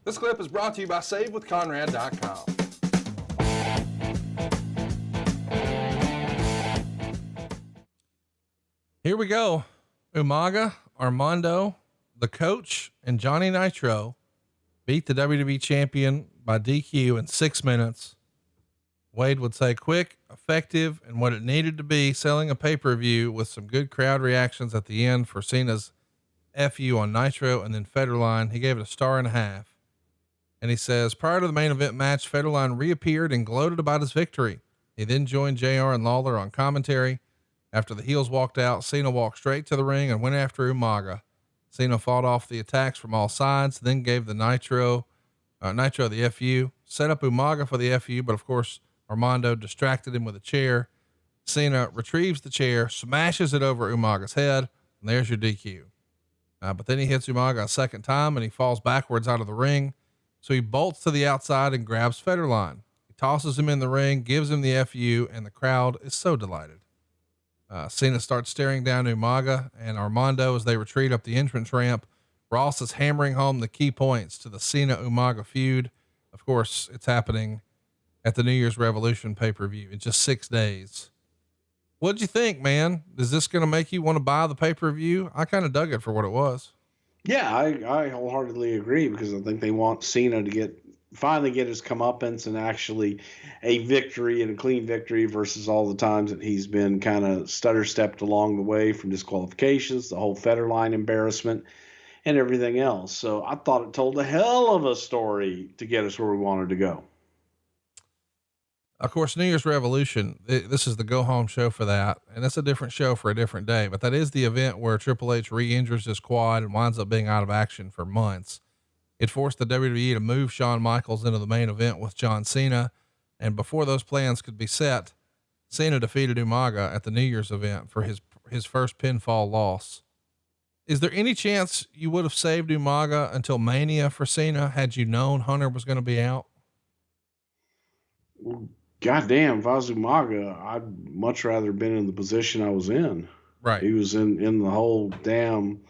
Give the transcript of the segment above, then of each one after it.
This clip is brought to you by SaveWithConrad.com. Here we go. Umaga, Armando, the coach, and Johnny Nitro beat the WWE champion by DQ in 6 minutes. Wade would say quick, effective, and what it needed to be, selling a pay-per-view with some good crowd reactions at the end for Cena's FU on Nitro and then Federline. He gave it a 1.5 stars. And he says, prior to the main event match, Federline reappeared and gloated about his victory. He then joined JR and Lawler on commentary. After the heels walked out, Cena walked straight to the ring and went after Umaga. Cena fought off the attacks from all sides, then gave the Nitro the FU, set up Umaga for the FU, but of course, Armando distracted him with a chair. Cena retrieves the chair, smashes it over Umaga's head, and there's your DQ. But then he hits Umaga a second time and he falls backwards out of the ring. So he bolts to the outside and grabs Federline. He tosses him in the ring, gives him the FU, and the crowd is so delighted. Cena starts staring down Umaga and Armando as they retreat up the entrance ramp. Ross is hammering home the key points to the Cena Umaga feud. Of course, it's happening at the New Year's Revolution pay-per-view in just 6 days. What'd you think, man? Is this going to make you want to buy the pay-per-view? I kind of dug it for what it was. Yeah, I wholeheartedly agree, because I think they want Cena to finally get his comeuppance and actually a victory, and a clean victory, versus all the times that he's been kind of stutter-stepped along the way from disqualifications, the whole Federline embarrassment, and everything else. So I thought it told a hell of a story to get us where we wanted to go. Of course, New Year's Revolution, this is the go home show for that. And it's a different show for a different day, but that is the event where Triple H re-injures his quad and winds up being out of action for months. It forced the WWE to move Shawn Michaels into the main event with John Cena. And before those plans could be set, Cena defeated Umaga at the New Year's event for his first pinfall loss. Is there any chance you would have saved Umaga until Mania for Cena had you known Hunter was going to be out? Goddamn, if I was Umaga, I'd much rather been in the position I was in. Right. He was in the whole damn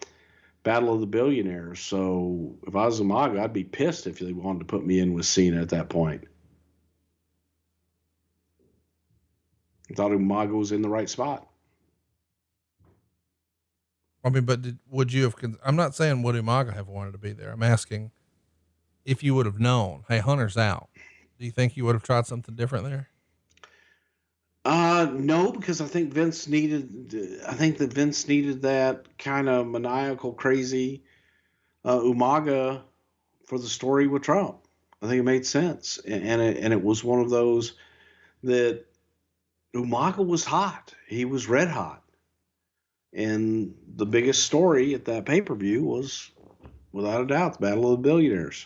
Battle of the Billionaires. So if I was Umaga, I'd be pissed if they wanted to put me in with Cena at that point. I thought Umaga was in the right spot. I mean, but would you have, I'm not saying would Umaga have wanted to be there. I'm asking if you would have known, hey, Hunter's out. Do you think you would have tried something different there? No, because I think Vince needed that kind of maniacal, crazy, Umaga for the story with Trump. I think it made sense. And it was one of those that Umaga was hot. He was red hot. And the biggest story at that pay-per-view was, without a doubt, the Battle of the Billionaires.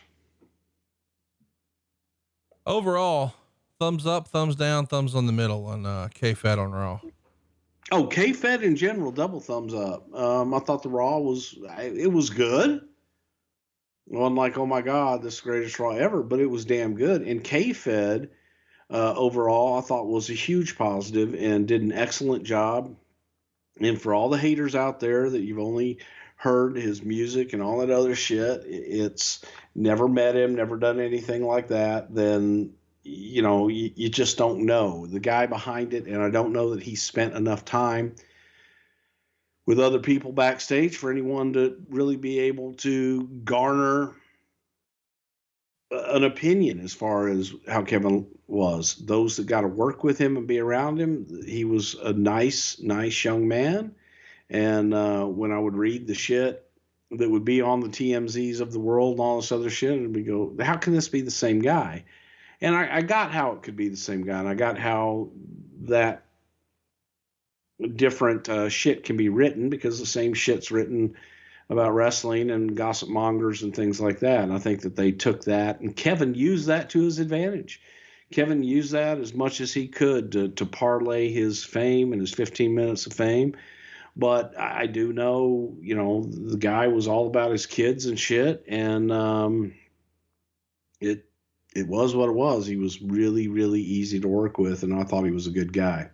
Overall, thumbs up, thumbs down, thumbs on the middle on K-Fed on Raw. Oh, K-Fed in general, double thumbs up. I thought the Raw was good. It wasn't like, oh my God, this is the greatest Raw ever, but it was damn good. And K-Fed, overall, I thought was a huge positive and did an excellent job. And for all the haters out there that you've only heard his music and all that other shit, it's never met him, never done anything like that, then, you just don't know the guy behind it. And I don't know that he spent enough time with other people backstage for anyone to really be able to garner an opinion as far as how Kevin was. Those that got to work with him and be around him, he was a nice young man. And when I would read the shit that would be on the TMZs of the world and all this other shit, and we go, how can this be the same guy? And I got how it could be the same guy. And I got how that different shit can be written, because the same shit's written about wrestling and gossip mongers and things like that. And I think that they took that, and Kevin used that to his advantage. Kevin used that as much as he could to parlay his fame and his 15 minutes of fame. But I do know, the guy was all about his kids and shit. And it was what it was. He was really, really easy to work with. And I thought he was a good guy.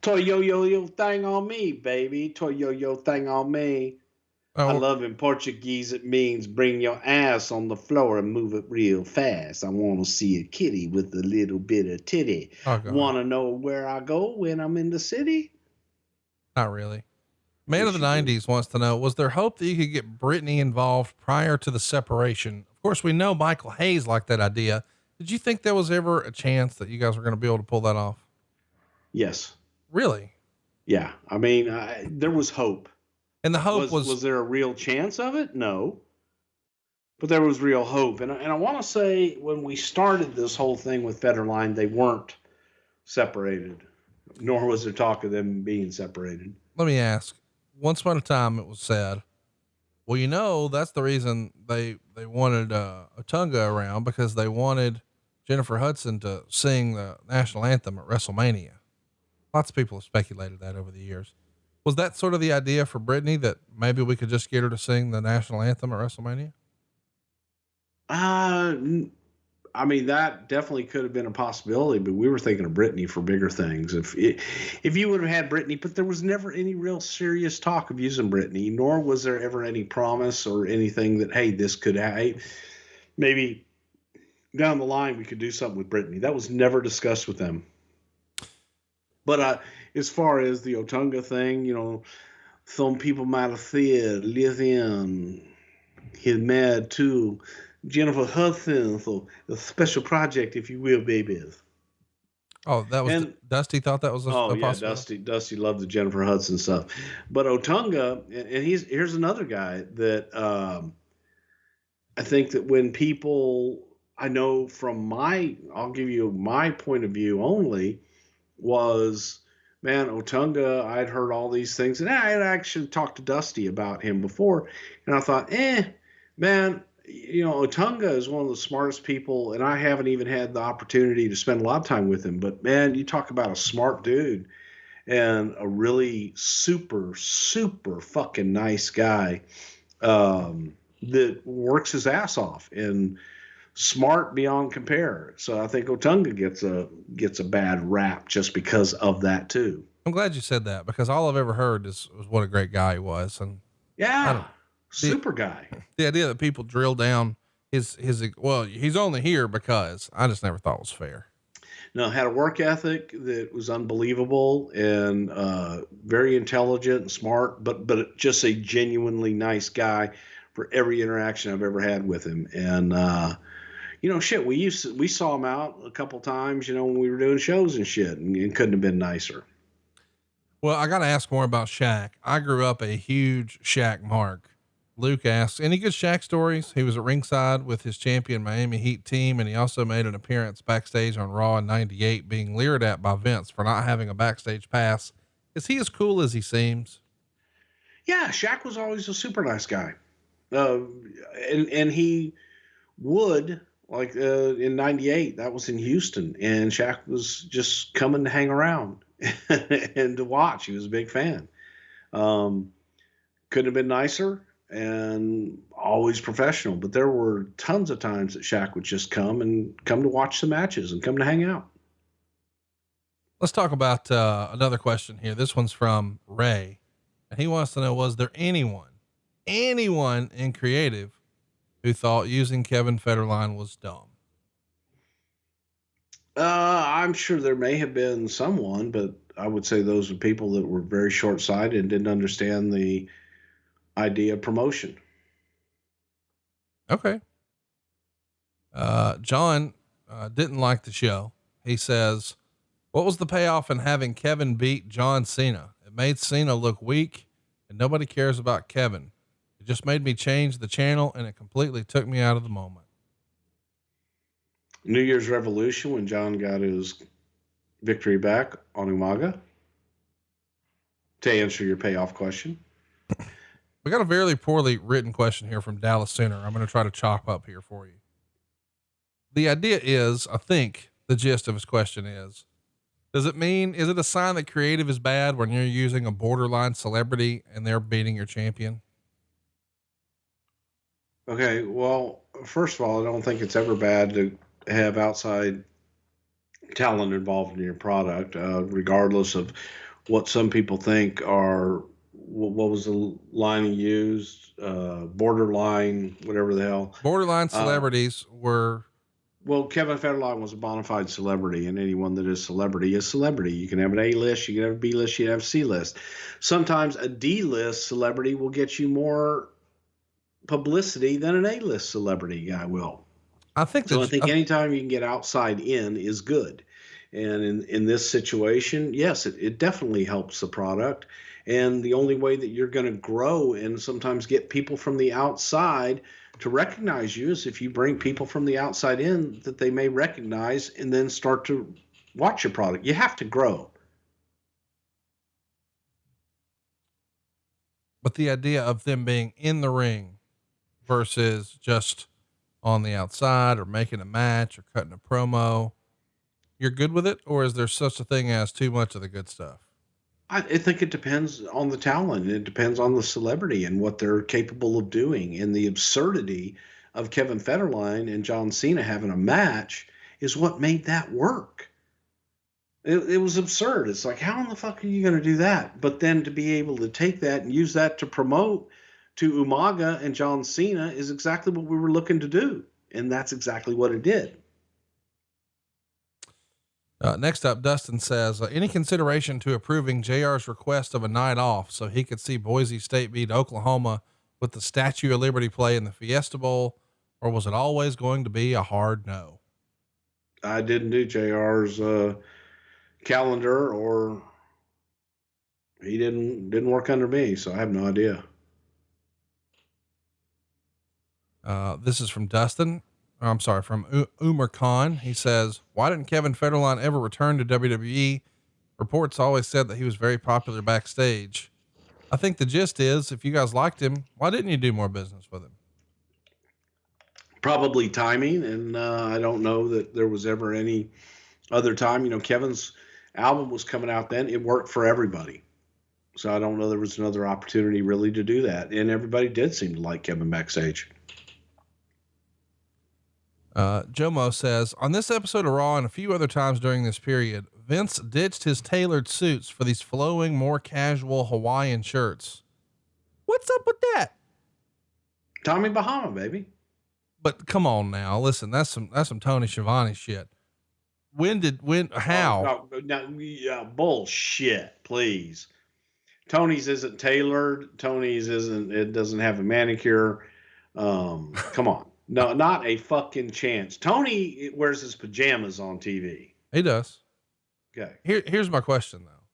Toy yo thing on me, baby. Toy yo thing on me. I love in Portuguese, it means bring your ass on the floor and move it real fast. I want to see a kitty with a little bit of titty. Want to know where I go when I'm in the city? Not really. Man of the 90s wants to know, was there hope that you could get Brittany involved prior to the separation? Of course, we know Michael Hayes liked that idea. Did you think there was ever a chance that you guys were going to be able to pull that off? Yes. Really? Yeah. I mean, there was hope. And the hope was there a real chance of it? No. But there was real hope. And I want to say when we started this whole thing with Federline, they weren't separated, nor was there talk of them being separated. Let me ask. Once upon a time, it was said, well, you know, that's the reason they wanted Umaga around, because they wanted Jennifer Hudson to sing the national anthem at WrestleMania. Lots of people have speculated that over the years. Was that sort of the idea for Brittany, that maybe we could just get her to sing the national anthem at WrestleMania? I mean, that definitely could have been a possibility, but we were thinking of Brittany for bigger things. If you would have had Brittany, but there was never any real serious talk of using Brittany, nor was there ever any promise or anything that, hey, this could maybe down the line we could do something with Brittany. That was never discussed with them. But as far as the Umaga thing, you know, some people might have said, listen, he's mad too. Jennifer Hudson, so a special project, if you will, babies. Oh, that was Dusty thought that was a possibility. Dusty loved the Jennifer Hudson stuff. But Umaga, and here's another guy that I think that when people, I know from I'll give you my point of view only, was, man, Umaga, I'd heard all these things, and I had actually talked to Dusty about him before, and I thought, man, you know, Umaga is one of the smartest people, and I haven't even had the opportunity to spend a lot of time with him. But man, you talk about a smart dude and a really super, super fucking nice guy that works his ass off and smart beyond compare. So I think Umaga gets a bad rap just because of that too. I'm glad you said that, because all I've ever heard was what a great guy he was, and super guy. The idea that people drill down his, well, he's only here because, I just never thought was fair. No, had a work ethic that was unbelievable, and very intelligent and smart, but just a genuinely nice guy for every interaction I've ever had with him. And, you know, shit, we saw him out a couple times, you know, when we were doing shows and shit, and couldn't have been nicer. Well, I got to ask more about Shaq. I grew up a huge Shaq mark. Luke asks, any good Shaq stories? He was at ringside with his champion Miami Heat team, and he also made an appearance backstage on Raw in '98, being leered at by Vince for not having a backstage pass. Is he as cool as he seems? Yeah, Shaq was always a super nice guy. And he would, like in '98, that was in Houston, and Shaq was just coming to hang around and to watch. He was a big fan. Couldn't have been nicer. And always professional, but there were tons of times that Shaq would just come to watch the matches and come to hang out. Let's talk about another question here. This one's from Ray, and he wants to know, was there anyone in creative who thought using Kevin Federline was dumb? I'm sure there may have been someone, but I would say those were people that were very short-sighted and didn't understand the idea of promotion. Okay. John didn't like the show. He says, what was the payoff in having Kevin beat John Cena? It made Cena look weak, and nobody cares about Kevin. It just made me change the channel, and it completely took me out of the moment. New Year's Revolution, when John got his victory back on Umaga. To answer your payoff question. We got a very poorly written question here from Dallas Center. I'm going to try to chop up here for you. The idea is, I think the gist of his question is it a sign that creative is bad when you're using a borderline celebrity and they're beating your champion? Okay. Well, first of all, I don't think it's ever bad to have outside talent involved in your product, regardless of what some people think are what was the line he used? Borderline, whatever the hell. Borderline celebrities were. Well, Kevin Federline was a bona fide celebrity, and anyone that is celebrity is celebrity. You can have an A list, you can have a B list, you can have a C list. Sometimes a D list celebrity will get you more publicity than an A list celebrity guy will. I think anytime you can get outside in is good. And in this situation, yes, it definitely helps the product. And the only way that you're going to grow and sometimes get people from the outside to recognize you is if you bring people from the outside in that they may recognize and then start to watch your product. You have to grow. But the idea of them being in the ring versus just on the outside or making a match or cutting a promo, you're good with it? Or is there such a thing as too much of the good stuff? I think it depends on the talent. It depends on the celebrity and what they're capable of doing. And the absurdity of Kevin Federline and John Cena having a match is what made that work. It was absurd. It's like, how in the fuck are you going to do that? But then to be able to take that and use that to promote to Umaga and John Cena is exactly what we were looking to do. And that's exactly what it did. Next up, Dustin says, any consideration to approving JR's request of a night off so he could see Boise State beat Oklahoma with the Statue of Liberty play in the Fiesta Bowl, or was it always going to be a hard no? I didn't do JR's calendar, or he didn't work under me, so I have no idea. This is from Dustin. I'm sorry, from Umar Khan. He says, why didn't Kevin Federline ever return to WWE? Reports always said that he was very popular backstage. I think the gist is, if you guys liked him, why didn't you do more business with him? Probably timing. And I don't know that there was ever any other time. You know, Kevin's album was coming out then. It worked for everybody. So I don't know there was another opportunity really to do that. And everybody did seem to like Kevin backstage. Jomo says, on this episode of Raw and a few other times during this period, Vince ditched his tailored suits for these flowing, more casual Hawaiian shirts. What's up with that? Tommy Bahama, baby. But come on now, listen, that's some Tony Schiavone shit. How? Yeah, bullshit, please. Tony's isn't tailored. It doesn't have a manicure. Come on. No, not a fucking chance. Tony wears his pajamas on TV. He does. Okay. Here's my question though.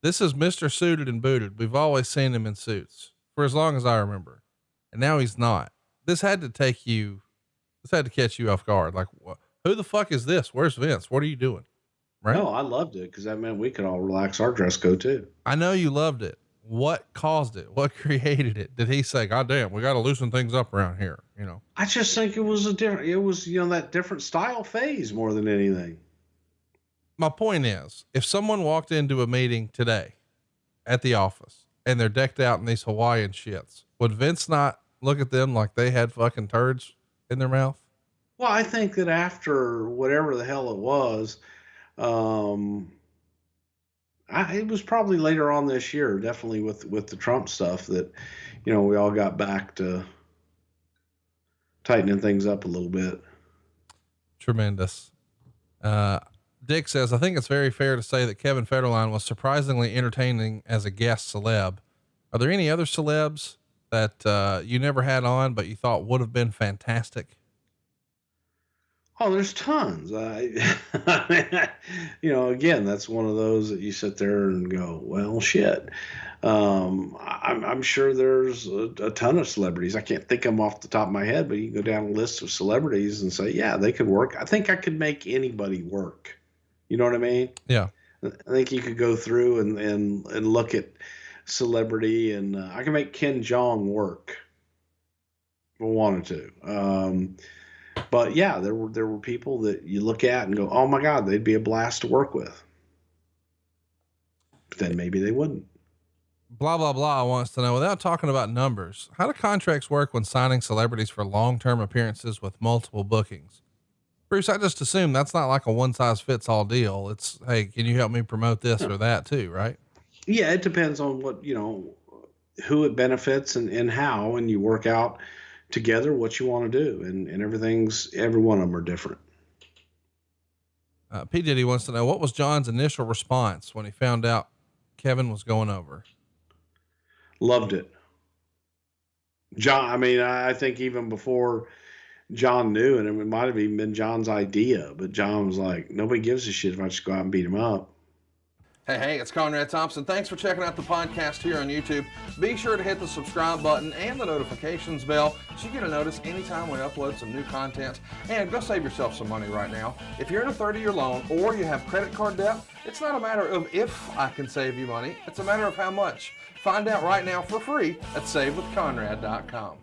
This is Mr. Suited and Booted. We've always seen him in suits for as long as I remember. And now he's not. This had to catch you off guard. Like, who the fuck is this? Where's Vince? What are you doing? Right? No, I loved it because that meant we could all relax our dress code too. I know you loved it. What caused it? What created it? Did he say, God damn, we got to loosen things up around here? You know, I just think it was that different style phase more than anything. My point is, if someone walked into a meeting today at the office and they're decked out in these Hawaiian shits, would Vince not look at them like they had fucking turds in their mouth? Well, I think that after whatever the hell it was, it was probably later on this year, definitely with the Trump stuff that, you know, we all got back to tightening things up a little bit. Tremendous. Dick says, I think it's very fair to say that Kevin Federline was surprisingly entertaining as a guest celeb. Are there any other celebs that you never had on, but you thought would have been fantastic? Oh, there's tons. You know, again, that's one of those that you sit there and go, well, shit. I'm sure there's a ton of celebrities. I can't think of them off the top of my head, but you can go down a list of celebrities and say, yeah, they could work. I think I could make anybody work. You know what I mean? Yeah. I think you could go through and look at celebrity, and I can make Ken Jeong work if I wanted to. But yeah, there were people that you look at and go, oh my God, they'd be a blast to work with. But then maybe they wouldn't. Blah, blah, blah wants to know, without talking about numbers, how do contracts work when signing celebrities for long-term appearances with multiple bookings? Bruce, I just assume that's not like a one size fits all deal. It's, hey, can you help me promote this or that too? Right? Yeah. It depends on what, you know, who it benefits and how, and you work out together what you want to do. And every one of them are different. P. Diddy wants to know, what was John's initial response when he found out Kevin was going over? Loved it. John, I mean, I think even before John knew, and it might have even been John's idea, but John was like, nobody gives a shit if I just go out and beat him up. Hey, it's Conrad Thompson. Thanks for checking out the podcast here on YouTube. Be sure to hit the subscribe button and the notifications bell so you get a notice anytime we upload some new content. And go save yourself some money right now. If you're in a 30-year loan or you have credit card debt, it's not a matter of if I can save you money. It's a matter of how much. Find out right now for free at SaveWithConrad.com.